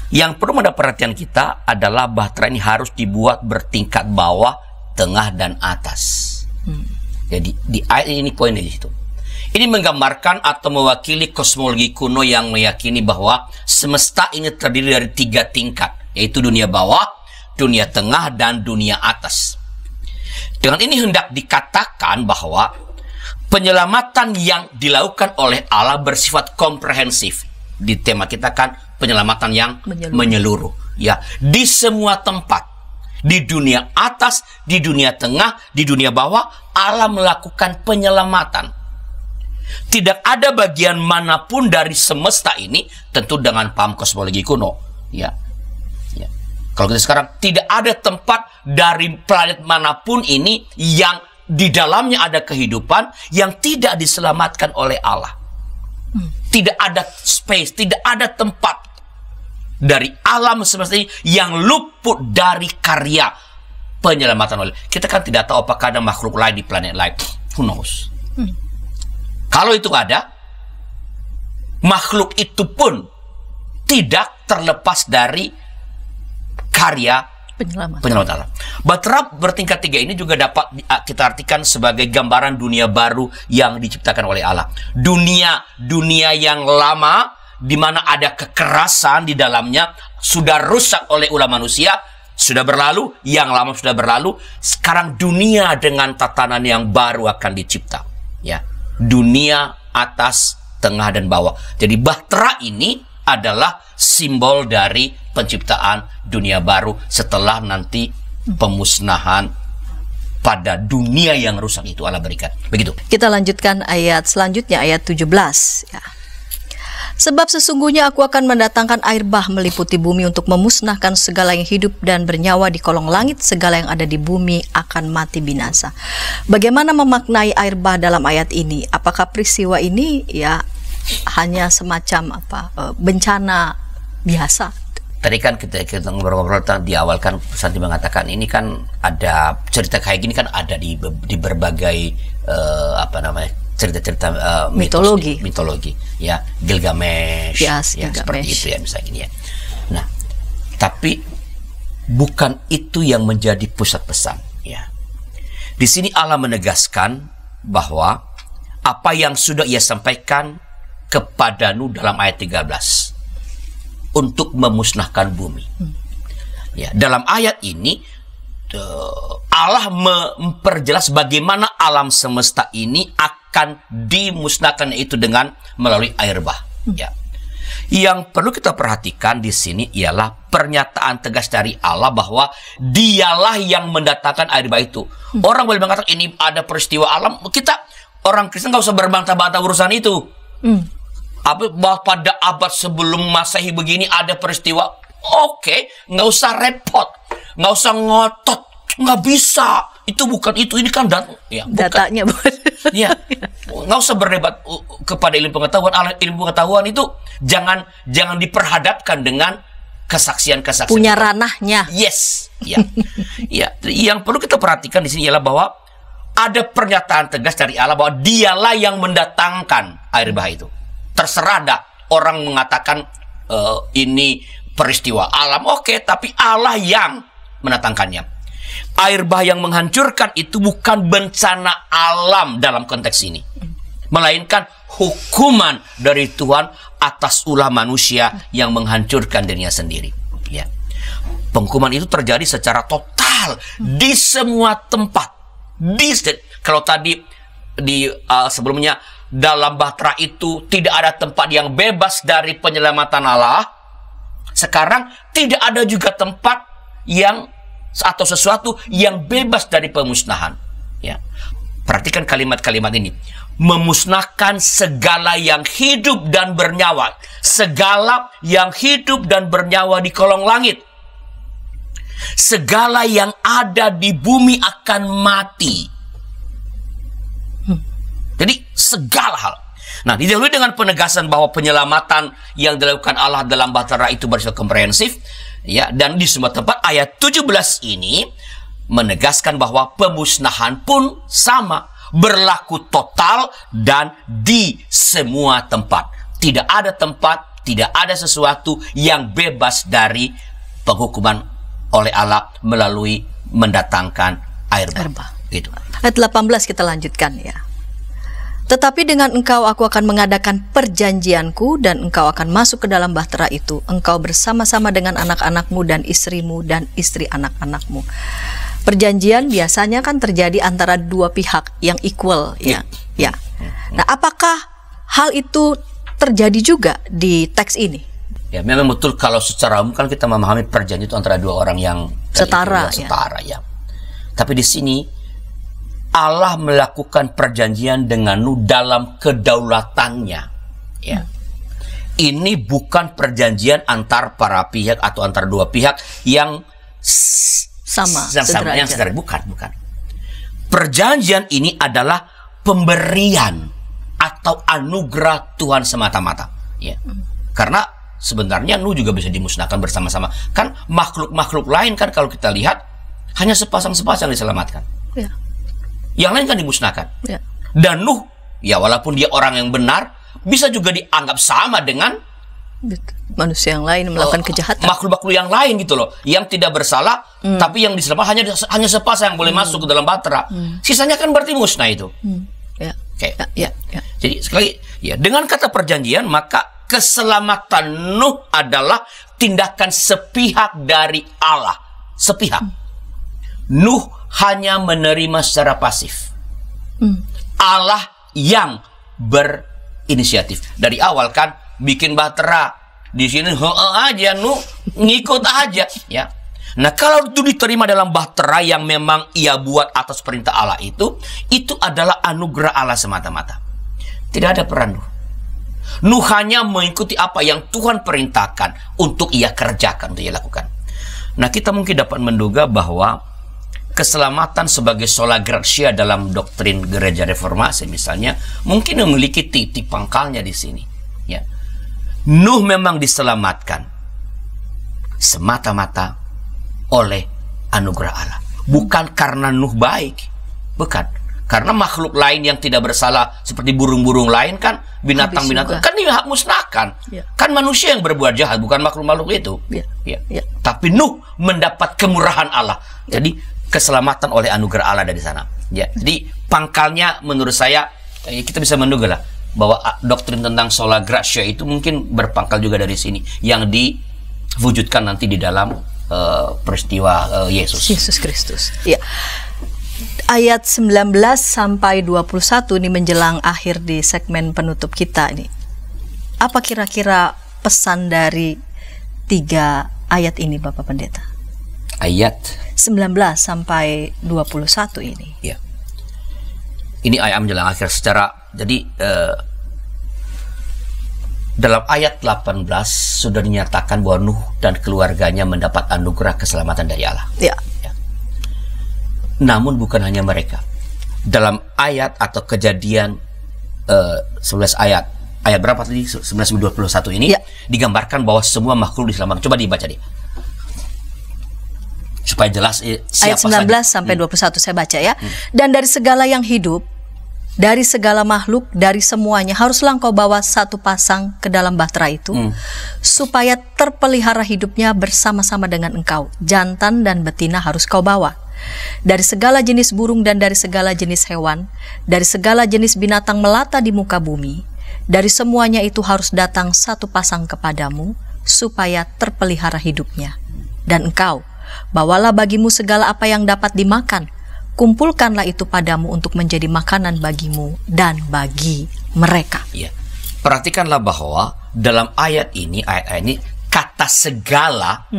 Yang perlu mendapat perhatian kita adalah bahtera ini harus dibuat bertingkat bawah, tengah, dan atas. Jadi di ayat ini poinnya di situ. Ini menggambarkan atau mewakili kosmologi kuno yang meyakini bahwa semesta ini terdiri dari 3 tingkat, yaitu dunia bawah, dunia tengah, dan dunia atas. Dengan ini hendak dikatakan bahwa penyelamatan yang dilakukan oleh Allah bersifat komprehensif. Di tema kita kan penyelamatan yang menyeluruh. Ya, di semua tempat, di dunia atas, di dunia tengah, di dunia bawah, Allah melakukan penyelamatan. Tidak ada bagian manapun dari semesta ini, tentu dengan paham kosmologi kuno, ya. Kalau kita sekarang, tidak ada tempat dari planet manapun ini yang di dalamnya ada kehidupan yang tidak diselamatkan oleh Allah. Tidak ada space, tidak ada tempat dari alam semesta ini yang luput dari karya penyelamatan oleh. Kita kan tidak tahu apakah ada makhluk lain di planet lain. Who knows? Kalau itu ada, makhluk itu pun tidak terlepas dari karya penyelamatan Allah. Bahtera bertingkat 3 ini juga dapat kita artikan sebagai gambaran dunia baru yang diciptakan oleh Allah. Dunia yang lama, di mana ada kekerasan di dalamnya, sudah rusak oleh ulah manusia, sudah berlalu, yang lama sudah berlalu. Sekarang dunia dengan tatanan yang baru akan dicipta. Ya, dunia atas, tengah, dan bawah. Jadi bahtera ini adalah simbol dari penciptaan dunia baru setelah nanti pemusnahan pada dunia yang rusak itu Allah berikan. Begitu.
Kita lanjutkan ayat selanjutnya, ayat 17. Ya. Sebab sesungguhnya aku akan mendatangkan air bah meliputi bumi untuk memusnahkan segala yang hidup dan bernyawa di kolong langit, segala yang ada di bumi akan mati binasa. Bagaimana memaknai air bah dalam ayat ini? Apakah peristiwa ini ya hanya semacam bencana biasa?
Tadi kan kita ngobrol-ngobrol di awal kan Santi mengatakan ini kan ada cerita kayak gini kan ada di berbagai cerita-cerita mitologi ya, Gilgamesh,
yes,
ya,
Gilgamesh.
Seperti itu ya misalnya ya. Nah, tapi bukan itu yang menjadi pusat pesan ya. Di sini Allah menegaskan bahwa apa yang sudah Ia sampaikan kepada Nuh dalam ayat 13 untuk memusnahkan bumi. Ya, dalam ayat ini Allah memperjelas bagaimana alam semesta ini akan dimusnahkan, itu dengan melalui air bah. Ya. Yang perlu kita perhatikan di sini ialah pernyataan tegas dari Allah bahwa Dialah yang mendatangkan air bah itu. Orang boleh mengatakan ini ada peristiwa alam, kita orang Kristen nggak usah berbantah-bantah urusan itu. Pada abad sebelum Masehi begini ada peristiwa, oke, nggak usah repot, nggak usah ngotot, nggak bisa. Itu bukan itu, ini kan
datanya bukan.
Ya, nggak usah berdebat kepada ilmu pengetahuan. Ilmu pengetahuan itu jangan diperhadapkan dengan kesaksian-kesaksian.
Punya ranahnya.
Yes, ya, ya. Yang perlu kita perhatikan di sini ialah bahwa ada pernyataan tegas dari Allah bahwa Dialah yang mendatangkan air bah itu. Terserah dah orang mengatakan ini peristiwa alam, oke, tapi Allah yang mendatangkannya. Air bah yang menghancurkan itu bukan bencana alam dalam konteks ini, melainkan hukuman dari Tuhan atas ulah manusia yang menghancurkan dirinya sendiri. Ya. Penghukuman itu terjadi secara total di semua tempat. Kalau tadi di sebelumnya dalam bahtera itu tidak ada tempat yang bebas dari penyelamatan Allah. Sekarang tidak ada juga tempat yang atau sesuatu yang bebas dari pemusnahan. Ya. Perhatikan kalimat-kalimat ini. Memusnahkan segala yang hidup dan bernyawa. Segala yang hidup dan bernyawa di kolong langit. Segala yang ada di bumi akan mati. Jadi segala hal. Nah, didahului dengan penegasan bahwa penyelamatan yang dilakukan Allah dalam bahtera itu bersifat komprehensif, ya, dan di semua tempat. Ayat 17 ini menegaskan bahwa pemusnahan pun sama, berlaku total dan di semua tempat. Tidak ada tempat, tidak ada sesuatu yang bebas dari penghukuman oleh Allah melalui mendatangkan air bah. Gitu.
Ayat 18 kita lanjutkan ya. Tetapi dengan engkau aku akan mengadakan perjanjianku dan engkau akan masuk ke dalam bahtera itu. Engkau bersama-sama dengan anak-anakmu dan istrimu dan istri anak-anakmu. Perjanjian biasanya kan terjadi antara dua pihak yang equal, ya. Nah, apakah hal itu terjadi juga di teks ini?
Ya, memang betul kalau secara umum kan kita memahami perjanjian itu antara dua orang yang
setara,
ya. Tapi di sini Allah melakukan perjanjian dengan Nuh dalam kedaulatannya. Ya. Ini bukan perjanjian antar para pihak atau antar dua pihak yang
sama,
yang sederajat. Bukan. Perjanjian ini adalah pemberian atau anugerah Tuhan semata-mata. Ya. Karena sebenarnya Nuh juga bisa dimusnahkan bersama-sama. Kan makhluk-makhluk lain kan kalau kita lihat hanya sepasang-sepasang diselamatkan.
Ya.
Yang lain kan dimusnahkan.
Ya.
Dan Nuh, ya walaupun dia orang yang benar, bisa juga dianggap sama dengan
manusia yang lain melakukan kejahatan.
Makhluk-makhluk yang lain gitu loh, yang tidak bersalah, tapi yang diselamatkan hanya sepasang yang boleh masuk ke dalam bahtera. Sisanya kan berarti musnah itu.
Ya.
Oke.
Ya.
Jadi sekali ya, dengan kata perjanjian maka keselamatan Nuh adalah tindakan sepihak dari Allah. Sepihak. Nuh hanya menerima secara pasif. Allah yang berinisiatif. Dari awal kan bikin bahtera. Di sini aja Nuh ngikut aja, ya. Nah, kalau itu diterima dalam bahtera yang memang ia buat atas perintah Allah itu adalah anugerah Allah semata-mata. Tidak ada peran Nuh. Nuh hanya mengikuti apa yang Tuhan perintahkan untuk ia kerjakan, untuk ia lakukan. Nah, kita mungkin dapat menduga bahwa keselamatan sebagai sola gratia dalam doktrin gereja reformasi misalnya mungkin memiliki titik pangkalnya di sini. Ya. Nuh memang diselamatkan semata-mata oleh anugerah Allah, bukan karena Nuh baik, bukan. Karena makhluk lain yang tidak bersalah seperti burung-burung lain kan, binatang-binatang kan dimusnahkan. Ya. Kan manusia yang berbuat jahat, bukan makhluk-makhluk itu. Ya. Tapi Nuh mendapat kemurahan Allah. Jadi keselamatan oleh anugerah Allah dari sana. Ya, jadi pangkalnya menurut saya kita bisa menduga lah bahwa doktrin tentang sola gratia itu mungkin berpangkal juga dari sini yang diwujudkan nanti di dalam peristiwa Yesus Kristus.
Ya. Ayat 19 sampai 21 ini menjelang akhir di segmen penutup kita ini. Apa kira-kira pesan dari 3 ayat ini, Bapak Pendeta?
Ayat
19 sampai 21 ini.
Ya. Ini ayat menjelang akhir jadi dalam ayat 18 sudah dinyatakan bahwa Nuh dan keluarganya mendapat anugerah keselamatan dari Allah.
Ya.
Namun bukan hanya mereka. Dalam ayat atau Kejadian 11 ayat berapa tadi? 19-21 ini digambarkan bahwa semua makhluk diselamatkan. Coba dibaca deh. Supaya jelas
ayat 19 sampai 21 saya baca ya. Dan dari segala yang hidup, dari segala makhluk, dari semuanya haruslah engkau bawa satu pasang ke dalam bahtera itu, supaya terpelihara hidupnya bersama-sama dengan engkau. Jantan dan betina harus kau bawa. Dari segala jenis burung dan dari segala jenis hewan, dari segala jenis binatang melata di muka bumi, dari semuanya itu harus datang satu pasang kepadamu, supaya terpelihara hidupnya. Dan engkau bawalah bagimu segala apa yang dapat dimakan, kumpulkanlah itu padamu untuk menjadi makanan bagimu dan bagi mereka.
Ya. Perhatikanlah bahwa dalam ayat ini kata segala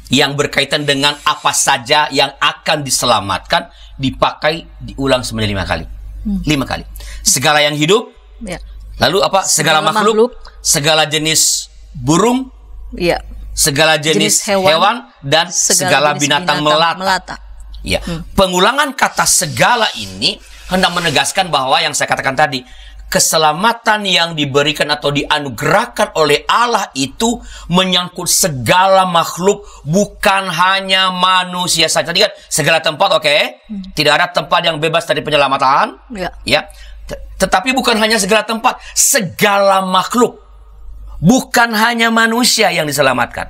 yang berkaitan dengan apa saja yang akan diselamatkan dipakai diulang sebanyak 5 kali. 5 kali. Segala yang hidup. Ya. Lalu apa? Segala makhluk, segala jenis burung. Ya. Segala jenis hewan dan segala binatang melata. Ya, pengulangan kata segala ini hendak menegaskan bahwa yang saya katakan tadi, keselamatan yang diberikan atau dianugerahkan oleh Allah itu menyangkut segala makhluk, bukan hanya manusia saja. Tadi kan segala tempat, tidak ada tempat yang bebas dari penyelamatan. Ya. Tetapi bukan hanya segala tempat, segala makhluk. Bukan hanya manusia yang diselamatkan.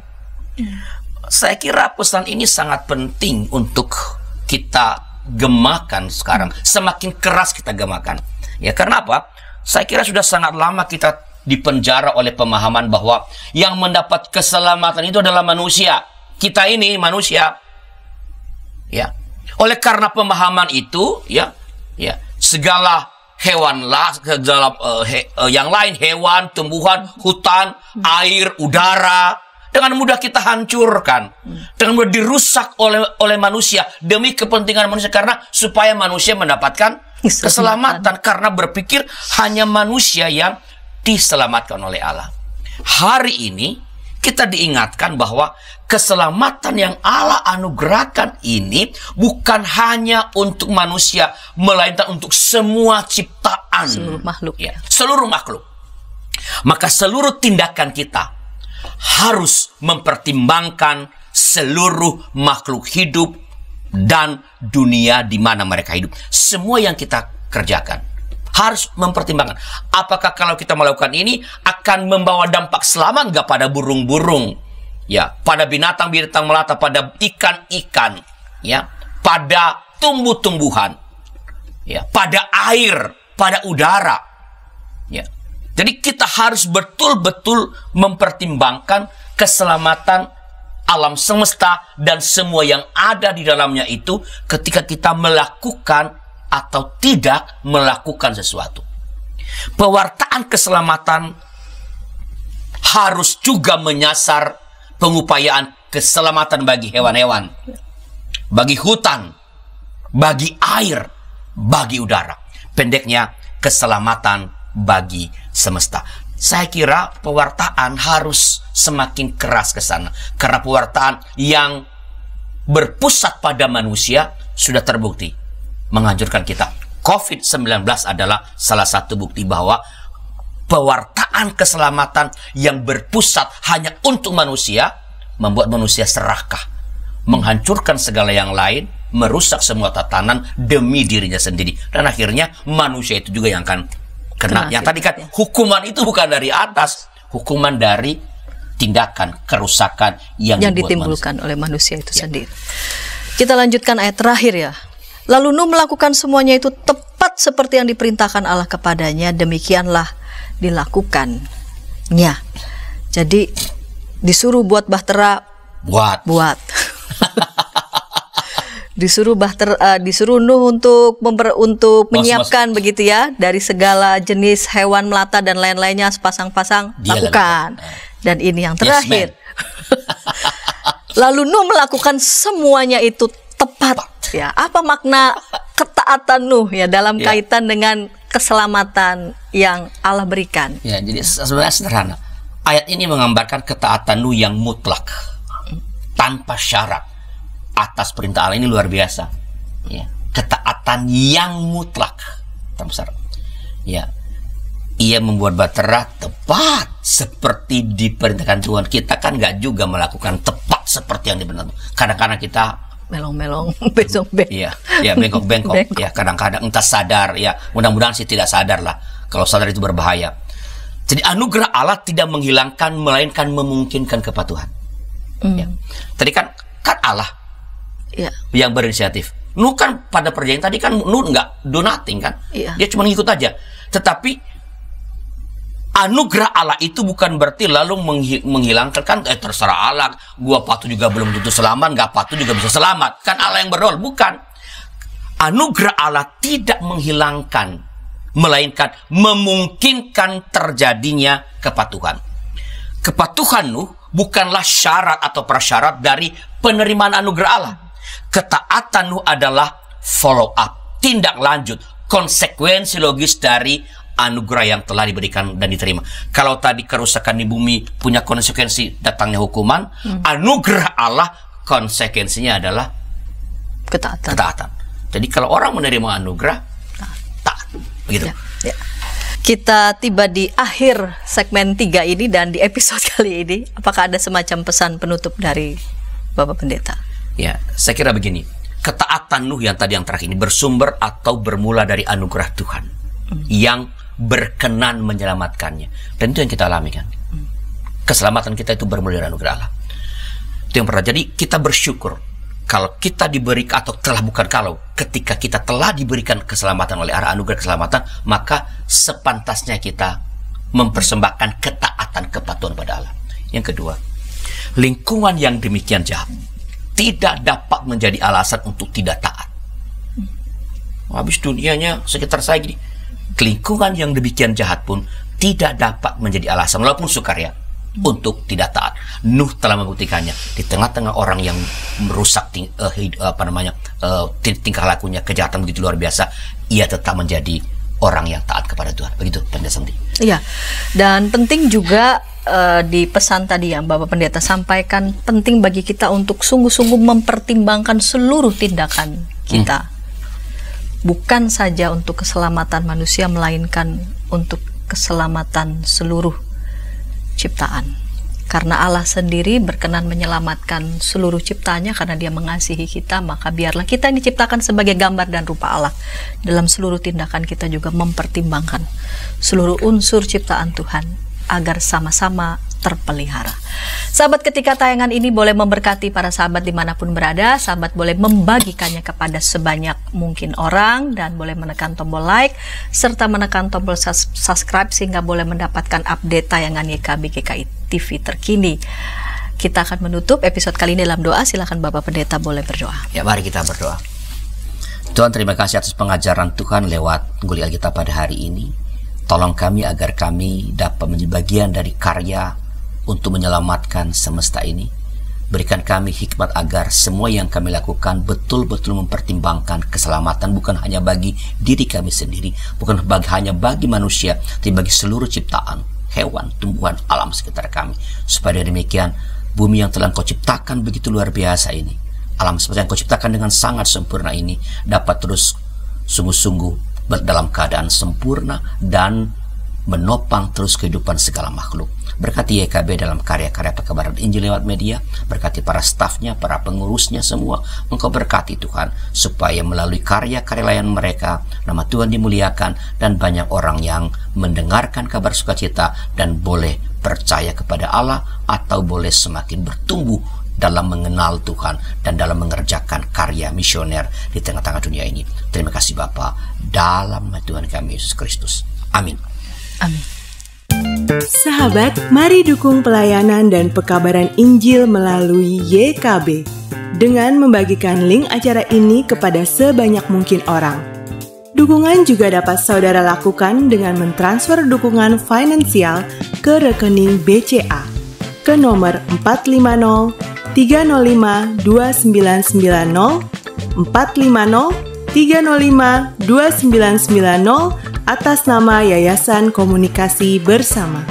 Saya kira pesan ini sangat penting untuk kita gemakan sekarang. Semakin keras kita gemakan. Ya, karena apa? Saya kira sudah sangat lama kita dipenjara oleh pemahaman bahwa yang mendapat keselamatan itu adalah manusia. Kita ini manusia. Ya. Oleh karena pemahaman itu, segala hewanlah, segala yang lain, hewan, tumbuhan, hutan, air, udara, dengan mudah kita hancurkan, dengan mudah dirusak oleh manusia demi kepentingan manusia, karena supaya manusia mendapatkan keselamatan, karena berpikir hanya manusia yang diselamatkan oleh Allah. Hari ini kita diingatkan bahwa keselamatan yang Allah anugerahkan ini bukan hanya untuk manusia, melainkan untuk semua ciptaan,
seluruh makhluk.
Ya, seluruh makhluk. Maka seluruh tindakan kita harus mempertimbangkan seluruh makhluk hidup dan dunia di mana mereka hidup. Semua yang kita kerjakan harus mempertimbangkan, apakah kalau kita melakukan ini akan membawa dampak selamat nggak pada burung-burung, ya, pada binatang-binatang melata, pada ikan-ikan, ya, pada tumbuh-tumbuhan, ya, pada air, pada udara, ya. Jadi kita harus betul-betul mempertimbangkan keselamatan alam semesta dan semua yang ada di dalamnya itu ketika kita melakukan atau tidak melakukan sesuatu. Pewartaan keselamatan harus juga menyasar pengupayaan keselamatan bagi hewan-hewan, bagi hutan, bagi air, bagi udara. Pendeknya, keselamatan bagi semesta. Saya kira pewartaan harus semakin keras ke sana, karena pewartaan yang berpusat pada manusia sudah terbukti menghancurkan kita. COVID-19 adalah salah satu bukti bahwa pewartaan keselamatan yang berpusat hanya untuk manusia membuat manusia serakah, menghancurkan segala yang lain, merusak semua tatanan demi dirinya sendiri, dan akhirnya manusia itu juga yang akan kena. Yang tadi kan hukuman itu bukan dari atas, hukuman dari tindakan kerusakan yang
ditimbulkan oleh manusia itu sendiri. Kita lanjutkan ayat terakhir ya. Lalu Nuh melakukan semuanya itu tepat seperti yang diperintahkan Allah kepadanya, demikianlah dilakukannya. Jadi disuruh buat bahtera, buat. disuruh Nuh untuk menyiapkan begitu ya, dari segala jenis hewan melata dan lain-lainnya sepasang-pasang, lakukan. Dan ini yang terakhir. Lalu Nuh melakukan semuanya itu tepat. Ya, apa makna ketaatan Nuh ya dalam kaitan dengan keselamatan yang Allah berikan?
Ya, jadi sebenarnya sederhana. Ayat ini menggambarkan ketaatan Nuh yang mutlak, tanpa syarat atas perintah Allah. Ini luar biasa. Ya, ketaatan yang mutlak tanpa syarat. Ya, ia membuat bahtera tepat seperti diperintahkan Tuhan. Kita kan nggak juga melakukan tepat seperti yang diperintahkan. Kadang-kadang kita
melong-melong, besok-besok.
Iya, bengkok-bengkok. Ya, kadang-kadang entah sadar, ya, mudah-mudahan sih tidak sadar lah. Kalau sadar itu berbahaya. Jadi anugerah Allah tidak menghilangkan, melainkan memungkinkan kepatuhan. Ya. Tadi kan Allah yang berinisiatif. Nuh kan pada perjanjian tadi kan Nuh nggak do nothing kan. Dia cuma ngikut aja. Tetapi anugerah Allah itu bukan berarti lalu menghilangkan, kan terserah Allah, gua patuh juga belum tentu selamat, nggak patuh juga bisa selamat. Kan Allah yang berrol, bukan. Anugerah Allah tidak menghilangkan, melainkan memungkinkan terjadinya kepatuhan. Kepatuhan Nuh bukanlah syarat atau prasyarat dari penerimaan anugerah Allah. Ketaatan Nuh adalah follow up, tindak lanjut, konsekuensi logis dari anugerah yang telah diberikan dan diterima. Kalau tadi kerusakan di bumi punya konsekuensi datangnya hukuman, anugerah Allah konsekuensinya adalah ketaatan. Jadi kalau orang menerima anugerah, taat. Begitu.
Ya. Kita tiba di akhir segmen 3 ini, dan di episode kali ini apakah ada semacam pesan penutup dari Bapak Pendeta?
Ya, saya kira begini. Ketaatan Nuh yang terakhir ini bersumber atau bermula dari anugerah Tuhan yang berkenan menyelamatkannya, dan itu yang kita alami kan. Keselamatan kita itu bermula dari anugerah Allah. Itu yang pertama. Jadi kita bersyukur kalau kita diberikan, atau ketika kita telah diberikan keselamatan oleh arah anugerah keselamatan, maka sepantasnya kita mempersembahkan ketaatan kepatuhan pada Allah. Yang kedua, lingkungan yang demikian jahat tidak dapat menjadi alasan untuk tidak taat. Habis dunianya sekitar saya gini. Lingkungan yang demikian jahat pun tidak dapat menjadi alasan, walaupun sukarya, untuk tidak taat. Nuh telah membuktikannya di tengah-tengah orang yang merusak tingkah lakunya, kejahatan begitu luar biasa, ia tetap menjadi orang yang taat kepada Tuhan. Begitu Pendeta Samdi.
Iya, dan penting juga di pesan tadi yang Bapak Pendeta sampaikan, penting bagi kita untuk sungguh-sungguh mempertimbangkan seluruh tindakan kita. Bukan saja untuk keselamatan manusia, melainkan untuk keselamatan seluruh ciptaan. Karena Allah sendiri berkenan menyelamatkan seluruh ciptaannya karena Dia mengasihi kita, maka biarlah kita yang diciptakan sebagai gambar dan rupa Allah. Dalam seluruh tindakan kita juga mempertimbangkan seluruh unsur ciptaan Tuhan agar sama-sama terpelihara. Sahabat, ketika tayangan ini boleh memberkati para sahabat dimanapun berada, sahabat boleh membagikannya kepada sebanyak mungkin orang dan boleh menekan tombol like serta menekan tombol subscribe sehingga boleh mendapatkan update tayangan YKB GKI TV terkini. Kita akan menutup episode kali ini dalam doa. Silakan Bapak Pendeta boleh berdoa.
Ya, mari kita berdoa. Tuhan, terima kasih atas pengajaran Tuhan lewat kuliah kita pada hari ini. Tolong kami agar kami dapat menjadi bagian dari karya untuk menyelamatkan semesta ini. Berikan kami hikmat agar semua yang kami lakukan betul-betul mempertimbangkan keselamatan, bukan hanya bagi diri kami sendiri, bukan hanya bagi manusia, tapi bagi seluruh ciptaan, hewan, tumbuhan, alam sekitar kami. Supaya demikian, bumi yang telah Kau ciptakan begitu luar biasa ini, alam semesta yang Kau ciptakan dengan sangat sempurna ini, dapat terus sungguh-sungguh dalam keadaan sempurna dan menopang terus kehidupan segala makhluk. Berkati YKB dalam karya-karya pekabaran Injil lewat media, berkati para stafnya, para pengurusnya semua. Engkau berkati Tuhan, supaya melalui karya-karya layanan mereka, nama Tuhan dimuliakan, dan banyak orang yang mendengarkan kabar sukacita dan boleh percaya kepada Allah, atau boleh semakin bertumbuh dalam mengenal Tuhan dan dalam mengerjakan karya misioner di tengah-tengah dunia ini. Terima kasih Bapa, dalam nama Tuhan kami Yesus Kristus. Amin.
Amin.
Sahabat, mari dukung pelayanan dan pekabaran Injil melalui YKB dengan membagikan link acara ini kepada sebanyak mungkin orang. Dukungan juga dapat saudara lakukan dengan mentransfer dukungan finansial ke rekening BCA ke nomor 450 305 2990 450 305 2990 atas nama Yayasan Komunikasi Bersama.